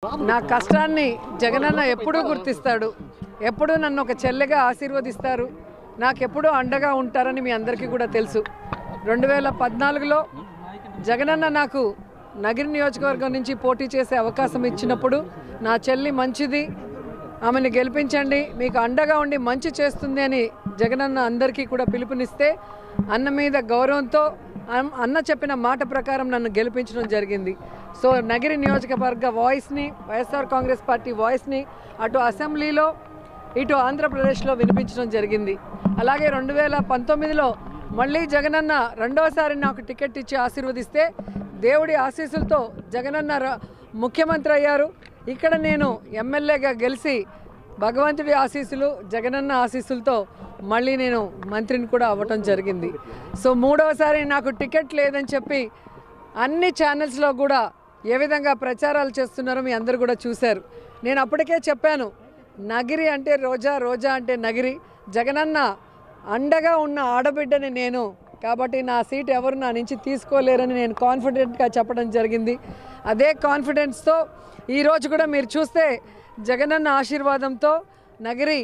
నా కష్టాన్ని జగనన్న ఎప్పుడూ గుర్తిస్తాడు. ఎప్పుడూ నన్ను ఒక చెల్లెగా ఆశీర్వదిస్తారు. నాకు ఎప్పుడూ అండగా ఉంటారని మీ అందరికీ కూడా తెలుసు. 2014లో జగనన్న నాకు నగిరి నియోజకవర్గం నుంచి పోటీ చేసే అవకాశం ఇచ్చినప్పుడు నా చెల్లి మంచిది, ఆమెను గెలిపించండి, మీకు అండగా ఉండి మంచి చేస్తుంది అని జగనన్న అందరికీ కూడా పిలుపునిస్తే అన్న మీద గౌరవంతో అన్న చెప్పిన మాట ప్రకారం నన్ను గెలిపించడం జరిగింది. సో నగిరి నియోజకవర్గ వాయిస్ని, వైఎస్ఆర్ కాంగ్రెస్ పార్టీ వాయిస్ని అటు అసెంబ్లీలో ఇటు ఆంధ్రప్రదేశ్లో వినిపించడం జరిగింది. అలాగే 2019లో మళ్ళీ జగనన్న రెండోసారి నాకు టికెట్ ఇచ్చి ఆశీర్వదిస్తే దేవుడి ఆశీస్సులతో జగనన్న ముఖ్యమంత్రి అయ్యారు. ఇక్కడ నేను ఎమ్మెల్యేగా గెలిచి భగవంతుడి ఆశీస్సులు, జగనన్న ఆశీస్సులతో మళ్ళీ నేను మంత్రిని కూడా అవ్వటం జరిగింది. సో మూడవసారి నాకు టికెట్ లేదని చెప్పి అన్ని ఛానల్స్లో కూడా ఏ విధంగా ప్రచారాలు చేస్తున్నారో మీ అందరూ కూడా చూశారు. నేను అప్పటికే చెప్పాను, నగిరి అంటే రోజా, రోజా అంటే నగిరి, జగనన్న అండగా ఉన్న ఆడబిడ్డని నేను, కాబట్టి నా సీట్ ఎవరు నా నుంచి తీసుకోలేరని నేను కాన్ఫిడెంట్గా చెప్పడం జరిగింది. అదే కాన్ఫిడెన్స్తో ఈరోజు కూడా మీరు చూస్తే జగనన్న ఆశీర్వాదంతో నగిరి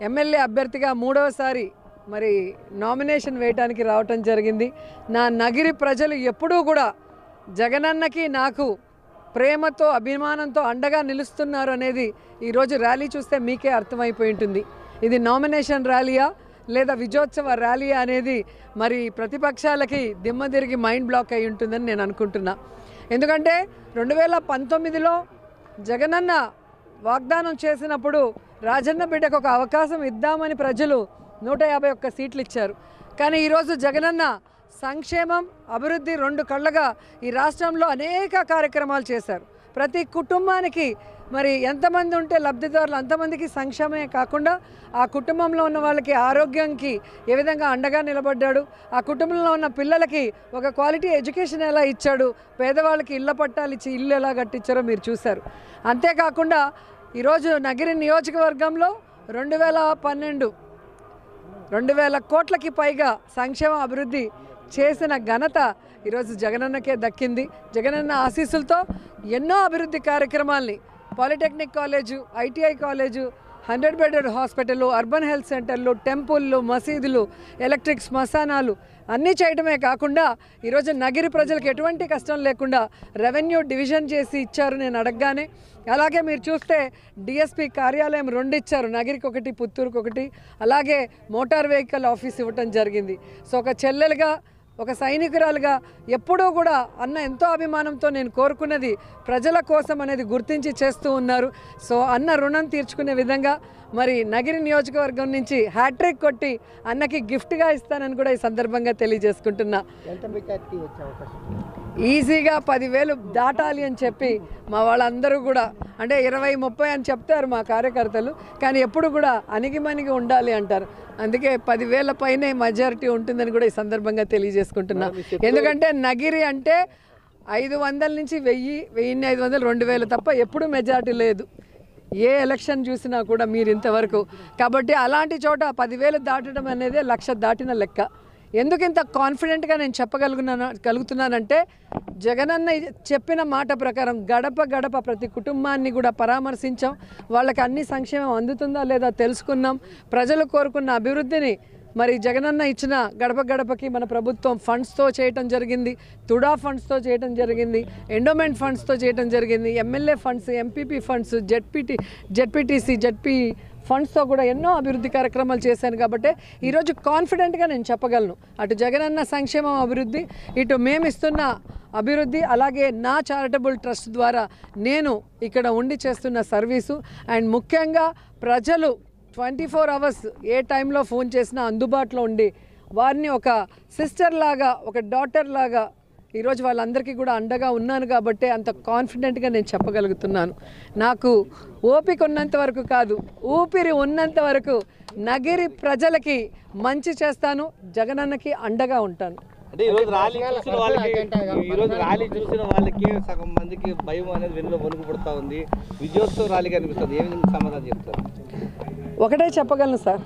ఎమ్మెల్యే అభ్యర్థిగా మూడవసారి మరి నామినేషన్ వేయడానికి రావటం జరిగింది. నా నగిరి ప్రజలు ఎప్పుడూ కూడా జగనన్నకి నాకు ప్రేమతో, అభిమానంతో అండగా నిలుస్తున్నారు అనేది ఈరోజు ర్యాలీ చూస్తే మీకే అర్థమైపోయి ఉంటుంది. ఇది నామినేషన్ ర్యాలీయా లేదా విజయోత్సవ ర్యాలీయా అనేది మరి ప్రతిపక్షాలకి దిమ్మ తిరిగి మైండ్ బ్లాక్ అయి ఉంటుందని నేను అనుకుంటున్నా. ఎందుకంటే 2019లో జగనన్న వాగ్దానం చేసినప్పుడు రాజన్న బిడ్డకు ఒక అవకాశం ఇద్దామని ప్రజలు 151 సీట్లు ఇచ్చారు. కానీ ఈరోజు జగనన్న సంక్షేమం, అభివృద్ధి రెండు కళ్ళగా ఈ రాష్ట్రంలో అనేక కార్యక్రమాలు చేశారు. ప్రతి కుటుంబానికి మరి ఎంతమంది ఉంటే లబ్ధిదారులు అంతమందికి సంక్షేమమే కాకుండా ఆ కుటుంబంలో ఉన్న వాళ్ళకి ఆరోగ్యానికి ఏ విధంగా అండగా నిలబడ్డాడు, ఆ కుటుంబంలో ఉన్న పిల్లలకి ఒక క్వాలిటీ ఎడ్యుకేషన్ ఎలా ఇచ్చాడు, పేదవాళ్ళకి ఇళ్ల పట్టాలు ఇచ్చి ఇల్లు ఎలా కట్టించారో మీరు చూశారు. అంతేకాకుండా ఈరోజు నగిరి నియోజకవర్గంలో 2000 కోట్లకి పైగా సంక్షేమ అభివృద్ధి చేసిన ఘనత ఈరోజు జగనన్నకే దక్కింది. జగనన్న ఆశీస్సులతో ఎన్నో అభివృద్ధి కార్యక్రమాల్ని, polytechnic college, ITI college, 100 bedded hospital, urban health సెంటర్లు, టెంపుల్లు, మసీదులు, ఎలక్ట్రిక్ శ్మశానాలు అన్నీ చేయటమే కాకుండా ఈరోజు నగిరి ప్రజలకు ఎటువంటి కష్టం లేకుండా రెవెన్యూ డివిజన్ చేసి ఇచ్చారు నేను అడగగానే. అలాగే మీరు చూస్తే డిఎస్పీ కార్యాలయం 2 ఇచ్చారు, నగిరికి 1, పుత్తూరుకు 1. అలాగే మోటార్ వెహికల్ ఆఫీస్ ఇవ్వటం జరిగింది. సో ఒక చెల్లెలుగా, ఒక సైనికురాలుగా ఎప్పుడూ కూడా అన్న ఎంతో అభిమానంతో నేను కోరుకున్నది ప్రజల కోసం అనేది గుర్తించి చేస్తూ ఉన్నారు. సో అన్న రుణం తీర్చుకునే విధంగా మరి నగిరి నియోజకవర్గం నుంచి హ్యాట్రిక్ కొట్టి అన్నకి గిఫ్ట్గా ఇస్తానని కూడా ఈ సందర్భంగా తెలియజేసుకుంటున్నా. ఈజీగా 10,000 దాటాలి అని చెప్పి మా వాళ్ళందరూ కూడా, అంటే 20-30 అని చెప్తారు మా కార్యకర్తలు, కానీ ఎప్పుడు కూడా అణిగిమణిగి ఉండాలి అంటారు. అందుకే 10,000 పైనే మెజారిటీ ఉంటుందని కూడా ఈ సందర్భంగా తెలియజేసుకుంటున్నా. ఎందుకంటే నగిరి అంటే 500 నుంచి 1000, 1500, 2000 తప్ప ఎప్పుడు మెజారిటీ లేదు ఏ ఎలక్షన్ చూసినా కూడా మీరు ఇంతవరకు. కాబట్టి అలాంటి చోట 10,000 దాటడం అనేది 1,00,000 దాటిన లెక్క. ఎందుకు ఇంత కాన్ఫిడెంట్గా నేను కలుగుతున్నానంటే జగనన్న చెప్పిన మాట ప్రకారం గడప గడప ప్రతి కుటుంబాన్ని కూడా పరామర్శించాం, వాళ్ళకి అన్ని సంక్షేమం అందుతుందా లేదా తెలుసుకున్నాం. ప్రజలు కోరుకున్న అభివృద్ధిని మరి జగనన్న ఇచ్చిన గడప గడపకి మన ప్రభుత్వం ఫండ్స్తో చేయటం జరిగింది, తుడా ఫండ్స్తో చేయటం జరిగింది, ఎండోమెంట్ ఫండ్స్తో చేయటం జరిగింది, MLA funds, MPP funds, ZPTC, ZP ఫండ్స్తో కూడా ఎన్నో అభివృద్ధి కార్యక్రమాలు చేశాను. కాబట్టి ఈరోజు కాన్ఫిడెంట్గా నేను చెప్పగలను, అటు జగనన్న సంక్షేమం అభివృద్ధి, ఇటు మేము ఇస్తున్న అభివృద్ధి, అలాగే నా చారిటబుల్ ట్రస్ట్ ద్వారా నేను ఇక్కడ ఉండి చేస్తున్న సర్వీసు. అండ్ ముఖ్యంగా ప్రజలు 24 అవర్స్ ఏ టైంలో ఫోన్ చేసినా అందుబాటులో ఉండి వారిని ఒక సిస్టర్ లాగా, ఒక డాటర్ లాగా ఈరోజు వాళ్ళందరికీ కూడా అండగా ఉన్నాను. కాబట్టి అంత కాన్ఫిడెంట్గా నేను చెప్పగలుగుతున్నాను. నాకు ఓపిక ఉన్నంత వరకు కాదు, ఊపిరి ఉన్నంత వరకు నగిరి ప్రజలకి మంచి చేస్తాను, జగనన్నకి అండగా ఉంటాను. అంటే ఈరోజు ర్యాలీ చూసిన వాళ్ళకి సగం మందికి భయం అనేది వెన్నులో వణుకు పుడతా ఉంది. విజయోత్సవ ర్యాలీగా అనిపిస్తుంది. ఏ విధంగా సమాధానం చెప్తారు? ఒకటే చెప్పగలను సార్,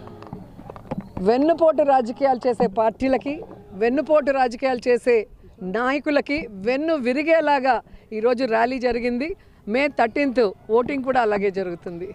వెన్నుపోటు రాజకీయాలు చేసే పార్టీలకి, వెన్నుపోటు రాజకీయాలు చేసే నాయకులకి వెన్ను విరిగేలాగా ఈరోజు ర్యాలీ జరిగింది. మే 13th ఓటింగ్ కూడా అలాగే జరుగుతుంది.